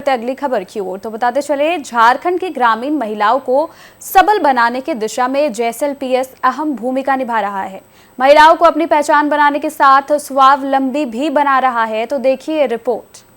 बढ़ते अगली खबर की ओर। तो बताते चले, झारखंड की ग्रामीण महिलाओं को सबल बनाने की दिशा में जेएसएलपीएस अहम भूमिका निभा रहा है। महिलाओं को अपनी पहचान बनाने के साथ स्वावलंबी भी बना रहा है। तो देखिए रिपोर्ट।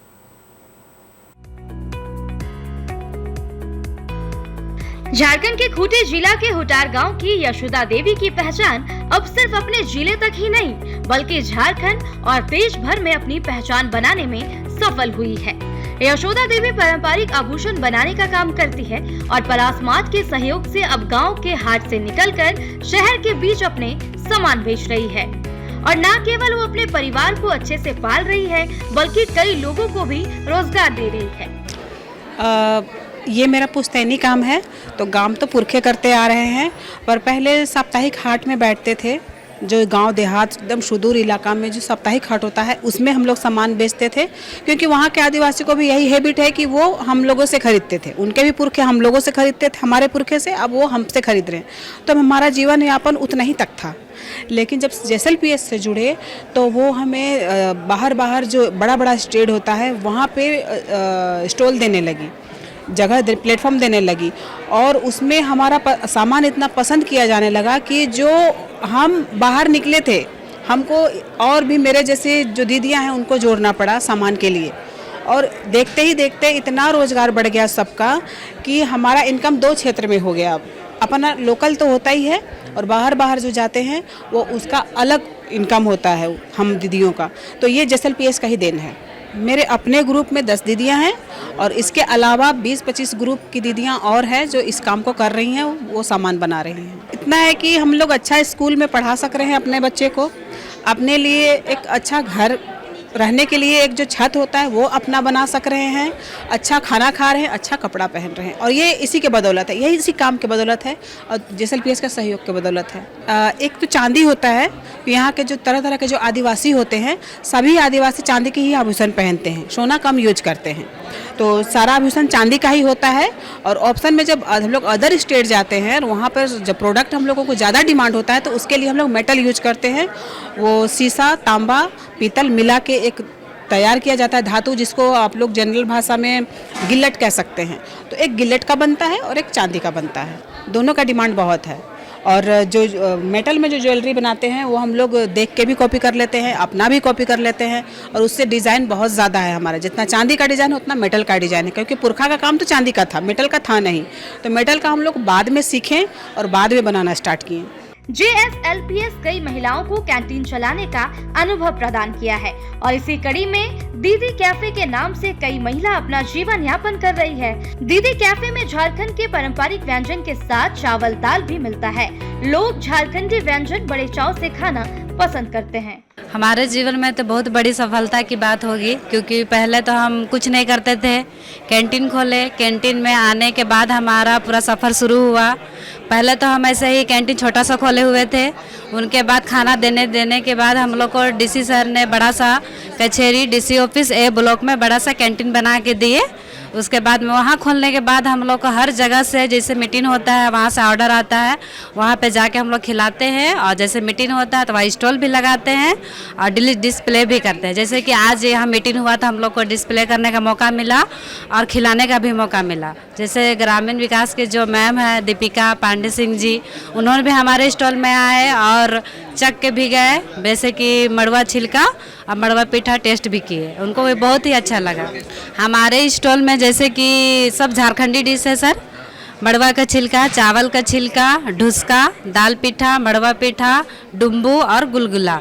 झारखंड के खूंटी जिला के हुटार गांव की यशोदा देवी की पहचान अब सिर्फ अपने जिले तक ही नहीं बल्कि झारखंड और देश भर में अपनी पहचान बनाने में सफल हुई है। यशोदा देवी पारंपरिक आभूषण बनाने का काम करती है और पलासमात के सहयोग से अब गांव के हाट से निकलकर शहर के बीच अपने सामान बेच रही है। और न केवल वो अपने परिवार को अच्छे से पाल रही है बल्कि कई लोगों को भी रोजगार दे रही है। ये मेरा पुश्तैनी काम है। तो काम तो पुरखे करते आ रहे हैं, पर पहले साप्ताहिक हाट में बैठते थे। जो गांव देहात एकदम सुदूर इलाका में जो साप्ताहिक हाट होता है उसमें हम लोग सामान बेचते थे, क्योंकि वहाँ के आदिवासी को भी यही हैबिट है कि वो हम लोगों से खरीदते थे। उनके भी पुरखे हम लोगों से खरीदते थे, हमारे पुरखे से, अब वो हमसे खरीद रहे हैं। तो हमारा जीवन यापन उतना ही तक था। लेकिन जब जेएसएलपीएस से जुड़े तो वो हमें बाहर जो बड़ा स्टेज होता है वहाँ पे स्टॉल देने लगी, जगह प्लेटफॉर्म देने लगी, और उसमें हमारा सामान इतना पसंद किया जाने लगा कि जो हम बाहर निकले थे, हमको और भी मेरे जैसे जो दीदियां हैं उनको जोड़ना पड़ा सामान के लिए। और देखते ही देखते इतना रोजगार बढ़ गया सबका कि हमारा इनकम 2 क्षेत्र में हो गया। अब अपना लोकल तो होता ही है और बाहर जो जाते हैं वो उसका अलग इनकम होता है हम दीदियों का। तो ये जेएसएलपीएस का ही देन है। मेरे अपने ग्रुप में 10 दीदियां हैं और इसके अलावा 20-25 ग्रुप की दीदियां और हैं जो इस काम को कर रही हैं, वो सामान बना रही हैं। इतना है कि हम लोग अच्छा स्कूल में पढ़ा सक रहे हैं अपने बच्चे को, अपने लिए एक अच्छा घर रहने के लिए एक जो छत होता है वो अपना बना सक रहे हैं, अच्छा खाना खा रहे हैं, अच्छा कपड़ा पहन रहे हैं। और ये इसी के बदौलत है, यही इसी काम के बदौलत है और जेएसएलपीएस का सहयोग के बदौलत है। एक तो चांदी होता है, यहाँ के जो तरह के जो आदिवासी होते हैं सभी आदिवासी चांदी के ही आभूषण पहनते हैं, सोना कम यूज करते हैं। तो सारा आभूषण चांदी का ही होता है। और ऑप्शन में जब हम लोग अदर स्टेट जाते हैं और वहाँ पर जब प्रोडक्ट हम लोगों को ज़्यादा डिमांड होता है तो उसके लिए हम लोग मेटल यूज करते हैं। वो शीशा, तांबा, पीतल मिला के एक तैयार किया जाता है धातु, जिसको आप लोग जनरल भाषा में गिल्लट कह सकते हैं। तो एक गिल्लट का बनता है और एक चांदी का बनता है, दोनों का डिमांड बहुत है। और जो मेटल में जो ज्वेलरी बनाते हैं वो हम लोग देख के भी कॉपी कर लेते हैं, अपना भी कॉपी कर लेते हैं, और उससे डिज़ाइन बहुत ज़्यादा है हमारा। जितना चांदी का डिज़ाइन उतना मेटल का डिज़ाइन है, क्योंकि पुरखा का काम तो चांदी का था, मेटल का था नहीं। तो मेटल का हम लोग बाद में सीखें और बाद में बनाना स्टार्ट किए। जेएसएलपीएस कई महिलाओं को कैंटीन चलाने का अनुभव प्रदान किया है और इसी कड़ी में दीदी कैफे के नाम से कई महिला अपना जीवन यापन कर रही है। दीदी कैफे में झारखंड के पारंपरिक व्यंजन के साथ चावल दाल भी मिलता है। लोग झारखंडी व्यंजन बड़े चाव से खाना पसंद करते हैं। हमारे जीवन में तो बहुत बड़ी सफलता की बात होगी, क्योंकि पहले तो हम कुछ नहीं करते थे, कैंटीन खोले, कैंटीन में आने के बाद हमारा पूरा सफ़र शुरू हुआ। पहले तो हम ऐसे ही कैंटीन छोटा सा खोले हुए थे, उनके बाद खाना देने के बाद हम लोग को डीसी सर ने बड़ा सा कचहरी डीसी ऑफिस ए ब्लॉक में बड़ा सा कैंटीन बना के दिए। उसके बाद में वहाँ खोलने के बाद हम लोग को हर जगह से जैसे मीटिंग होता है वहाँ से ऑर्डर आता है, वहाँ पे जाके हम लोग खिलाते हैं। और जैसे मीटिंग होता है तो वहाँ स्टॉल भी लगाते हैं और डिस्प्ले भी करते हैं। जैसे कि आज यहाँ मीटिंग हुआ था, हम लोग को डिस्प्ले करने का मौका मिला और खिलाने का भी मौका मिला। जैसे ग्रामीण विकास के जो मैम है दीपिका पांडे सिंह जी, उन्होंने भी हमारे स्टॉल में आए और चख के भी गए, जैसे कि मड़वा छिलका और मड़वा पीठा टेस्ट भी किए, उनको भी बहुत ही अच्छा लगा। हमारे स्टॉल में जैसे कि सब झारखंडी डिश है सर, मड़वा का छिलका, चावल का छिलका, ढुसका, दाल पीठा, मड़वा पीठा, डुम्बू और गुलगुला।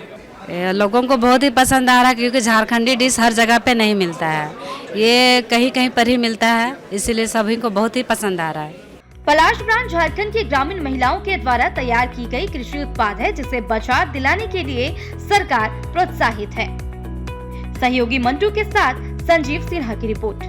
लोगों को बहुत ही पसंद आ रहा है, क्योंकि झारखंडी डिश हर जगह पे नहीं मिलता है, ये कहीं पर ही मिलता है, इसीलिए सभी को बहुत ही पसंद आ रहा है। पलाश ब्रांड झारखंड की ग्रामीण महिलाओं के द्वारा तैयार की गई कृषि उत्पाद है, जिसे बाजार दिलाने के लिए सरकार प्रोत्साहित है। सहयोगी मंटू के साथ संजीव सिन्हा की रिपोर्ट।